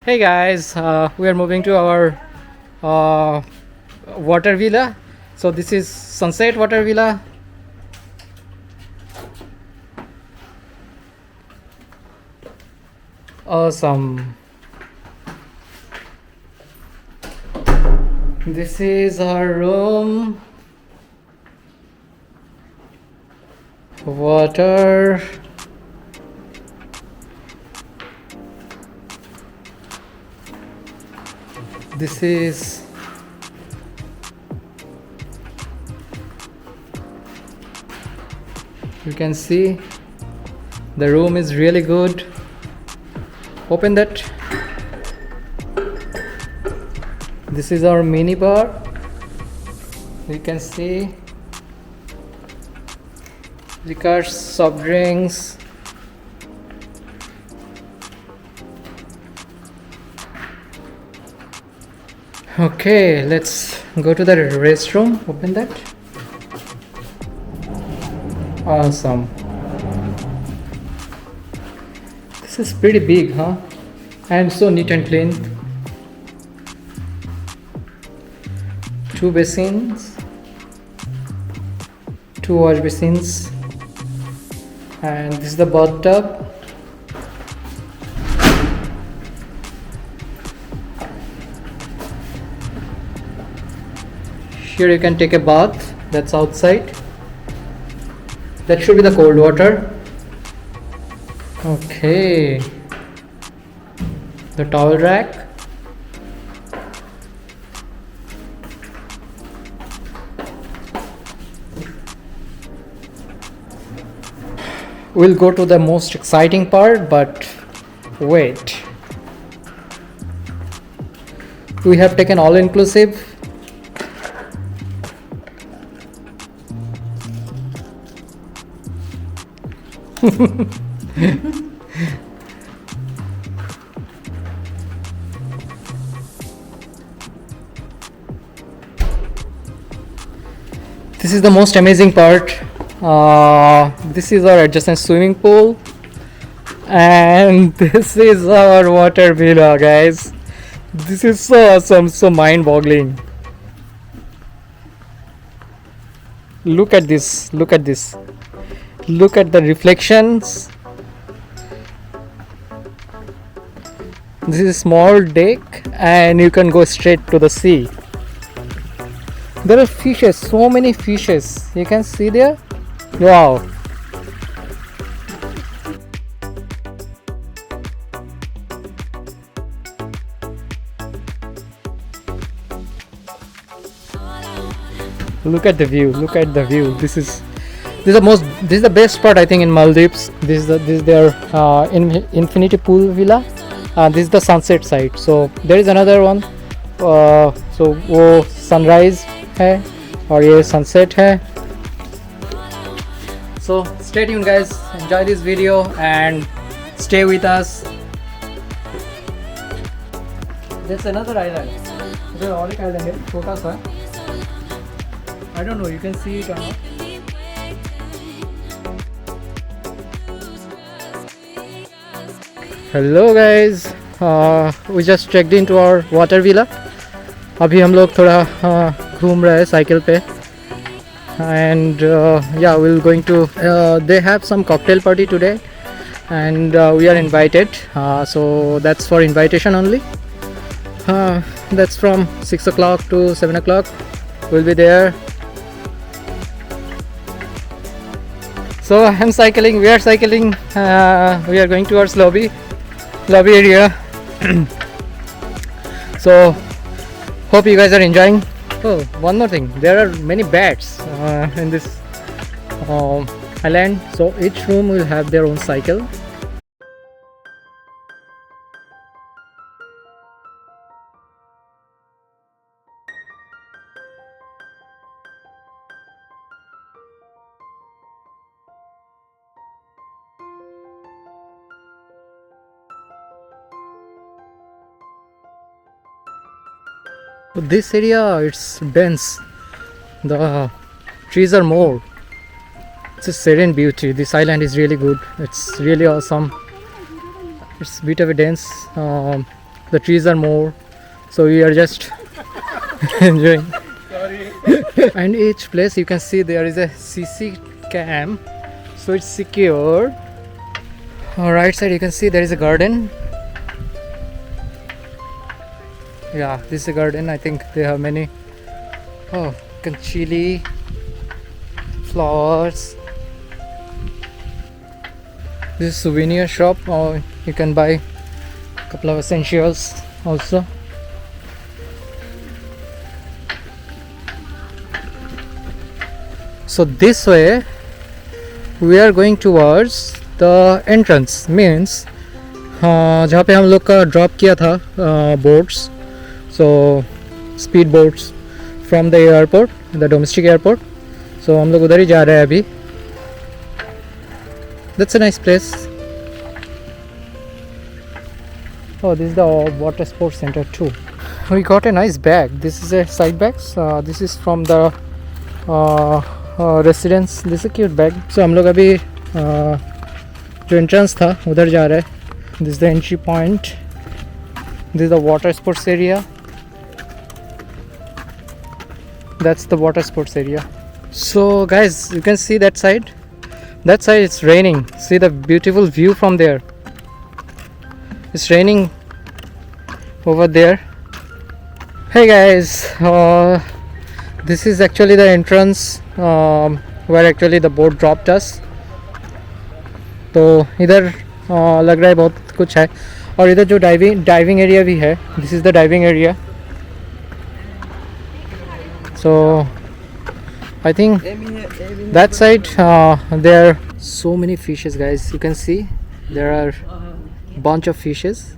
Hey guys, we are moving to our uh, water villa. So this is Sunset Water Villa. Awesome. This is our room. Water. This is you can see the room is really good. Open that. This is our mini bar. You can see liquors, soft drinks. Okay, let's go to the restroom. Open that. Awesome. This is pretty big, huh? And so neat and clean. Two basins, two wash basins, and this is the bathtub. Here you can take a bath. That's outside. That should be the cold water. Okay. The towel rack. We'll go to the most exciting part, but wait. We have taken all inclusive. This is the most amazing part. This is our adjacent swimming pool, and this is our water villa, guys. This is so awesome, so mind-boggling. Look at this. Look at this. Look at the reflections. This is a small deck, and you can go straight to the sea. There are fishes, so many fishes. You can see there. Wow. Look at the view. Look at the view. This is the best part, I think, in Maldives. This is their infinity pool villa. This is the sunset side. So there is another one. So वो sunrise है और ये sunset है. So stay tuned, guys. Enjoy this video and stay with us. There's another island. There's और एक island है, छोटा सा. I don't know. You can see it or not. Hello guys, we just checked into our water villa. अभी हम लोग थोड़ा घूम रहे हैं साइकिल पे. And yeah, we're going to they have some cocktail party today, and we are invited, so that's for invitation only. That's from 6 o'clock to 7 o'clock. We'll be there. So I'm cycling, we are cycling, we are going towards lobby area. So hope you guys are enjoying. Oh, one more thing, there are many beds in this island, so each room will have their own cycle. This area, it's dense. The trees are more. It's a serene beauty. This island is really good. It's really awesome. It's a bit of a dense the trees are more, so we are just enjoying. Sorry. And each place you can see there is a CC cam, so it's secure. On right side you can see there is a garden. Yeah, this is a garden. I think they have many chili flowers. This is souvenir shop, or you can buy a couple of essentials also. So this way we are going towards the entrance, means जहाँ पे हम लोग का drop किया था boats, so speed boats from the airport, the domestic airport. So हम लोग उधर ही जा रहे हैं अभी. That's a nice place. Oh, this is the water sports center too. We got a nice bag. This is a side bags. This is from the residence. This is a cute bag. So हम लोग अभी जो entrance था उधर जा रहे हैं. This is the entry point. This is the water sports area. That's the water sports area. So guys, you can see that side. That side it's raining. See the beautiful view from there. It's raining over there. Hey guys, this is actually the entrance where actually the boat dropped us. तो इधर लग रहा है बहुत कुछ है, और इधर जो डाइविंग एरिया भी है. This is the diving area. So I think that side there are so many fishes, guys. You can see there are bunch of fishes,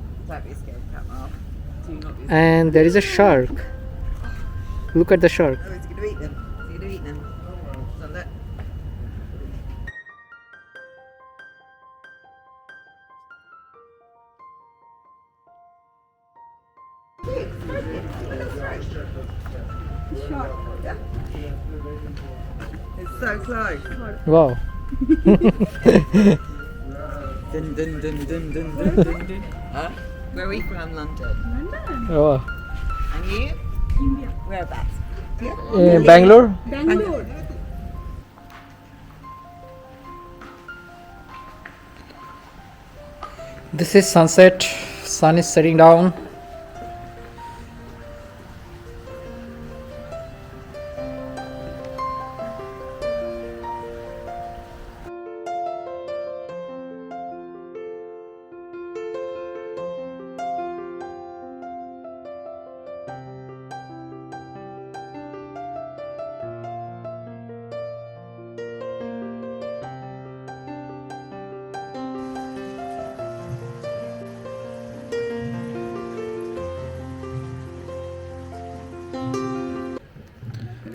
and there is a shark. Look at the shark. Oh, it's going to eat them. It's going to eat them. So look. Shark. Yeah. It's so close. Wow. Dun, dun, dun, dun, dun, dun, dun, dun. Huh? Where are we from? London. Oh. And you? India. Whereabouts? Bangalore. Bangalore. This is sunset. Sun is setting down.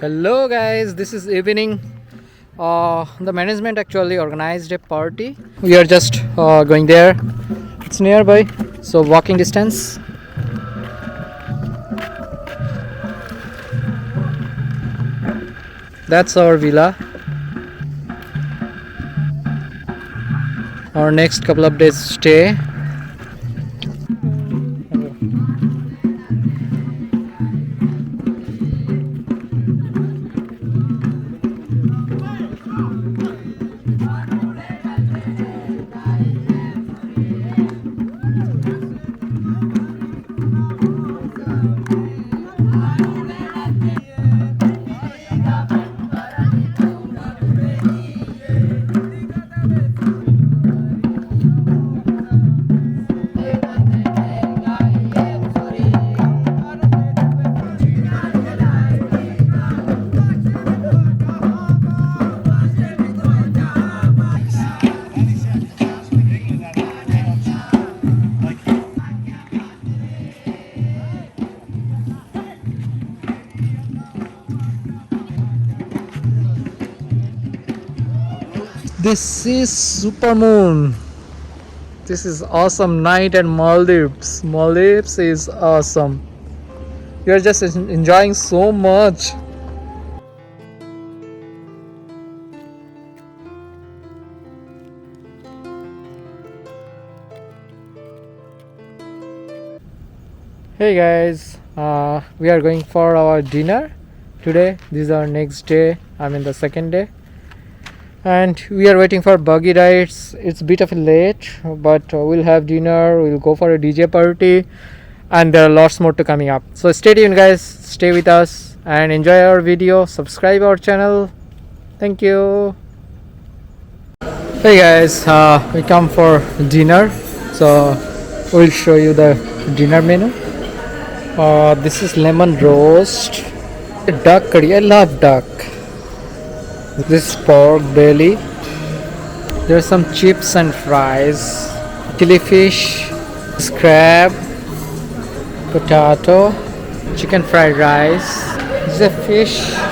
Hello guys, this is evening. The management actually organized a party. We are just going there. It's nearby, so walking distance. That's our villa. Our next couple of days stay. This is super moon. This is awesome night at Maldives. Maldives is awesome. You are just enjoying so much. Hey guys, we are going for our dinner today. This is our next day. I mean the second day, and we are waiting for buggy rides. It's a bit of late, but we'll have dinner. We'll go for a DJ party, and there are lots more to coming up. So stay tuned, guys. Stay with us and enjoy our video. Subscribe our channel. Thank you. Hey guys, we come for dinner. So we'll show you the dinner menu. This is lemon roast, duck curry. I love duck. This is pork belly. There's some chips and fries, chili fish, crab, potato, chicken fried rice. This is a fish.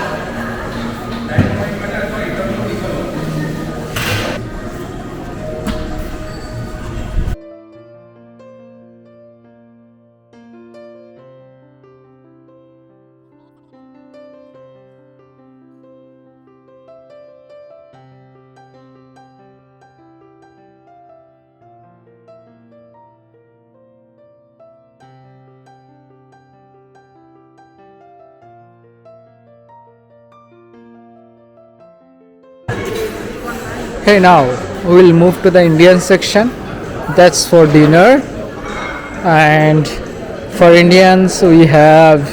Hey, now we will move to the Indian section. That's for dinner, and for Indians we have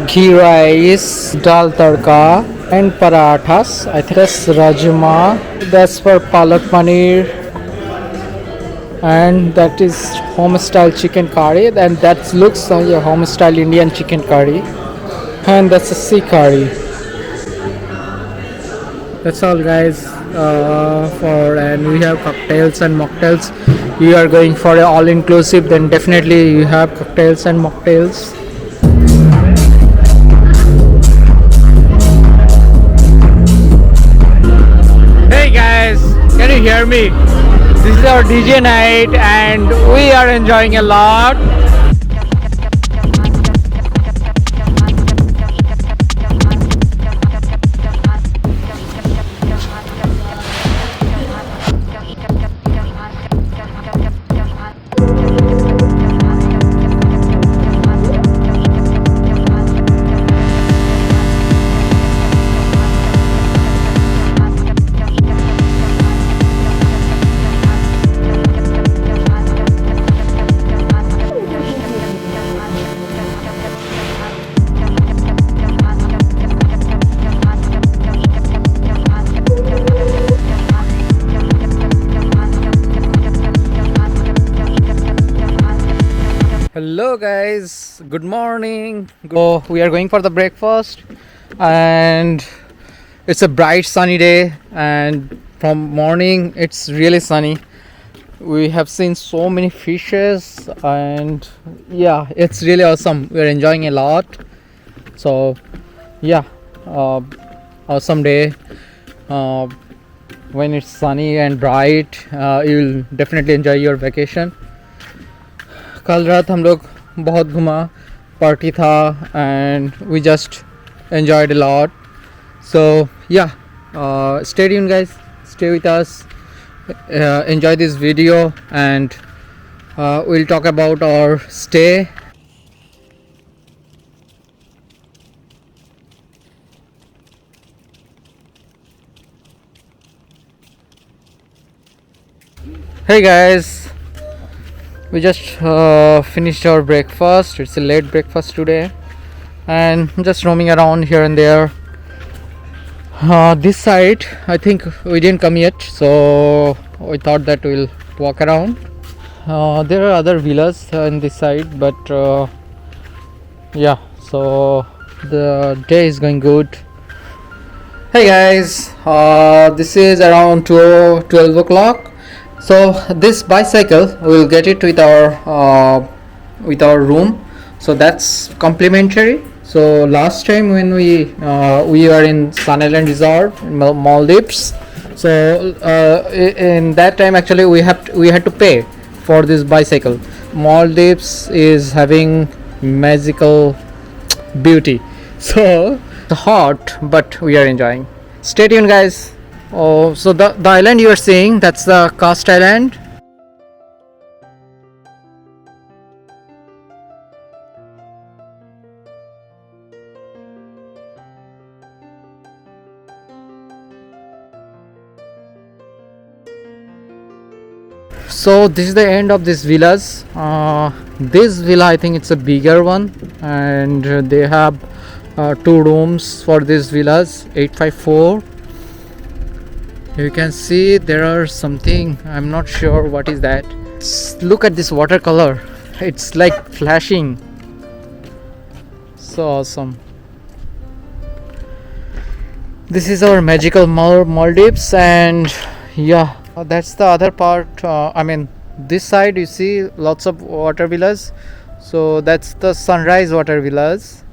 ghee rice, dal tadka, and parathas. I think that's rajma. That's for palak paneer, and that is home style chicken curry, and that looks like a home style Indian chicken curry, and that's a sea curry. That's all, guys. And we have cocktails and mocktails. You are going for an all-inclusive, then definitely you have cocktails and mocktails. Hey guys, can you hear me? This is our DJ night and we are enjoying a lot. Hello guys, good morning. So we are going for the breakfast and it's a bright sunny day, and from morning it's really sunny. We have seen so many fishes and yeah, it's really awesome. We're enjoying a lot. So yeah, awesome day. When it's sunny and bright, you'll definitely enjoy your vacation. कल रात हम लोग बहुत घुमा, party था and we just enjoyed a lot. So yeah, stay tuned guys, stay with us, enjoy this video, and we'll talk about our stay. Hey guys, we just finished our breakfast. It's a late breakfast today and just roaming around here and there. This side I think we didn't come yet, so we thought that we'll walk around. There are other villas in this side, but yeah, so the day is going good. Hey guys, this is around 12 o'clock. So this bicycle we'll get it with our room, so that's complimentary. So last time when we were in Sun Island Resort in Maldives, so in that time actually we had to pay for this bicycle. Maldives is having magical beauty, so it's hot but we are enjoying. Stay tuned guys. Oh, so the island you are seeing, that's the Cast Island. So this is the end of this villas. This villa, I think it's a bigger one, and they have 2 rooms for these villas. 854. You can see there are something, I'm not sure what is that. Look at this watercolor, it's like flashing. So awesome. This is our magical Maldives, and yeah, that's the other part. I mean, this side you see lots of water villas, so that's the sunrise water villas,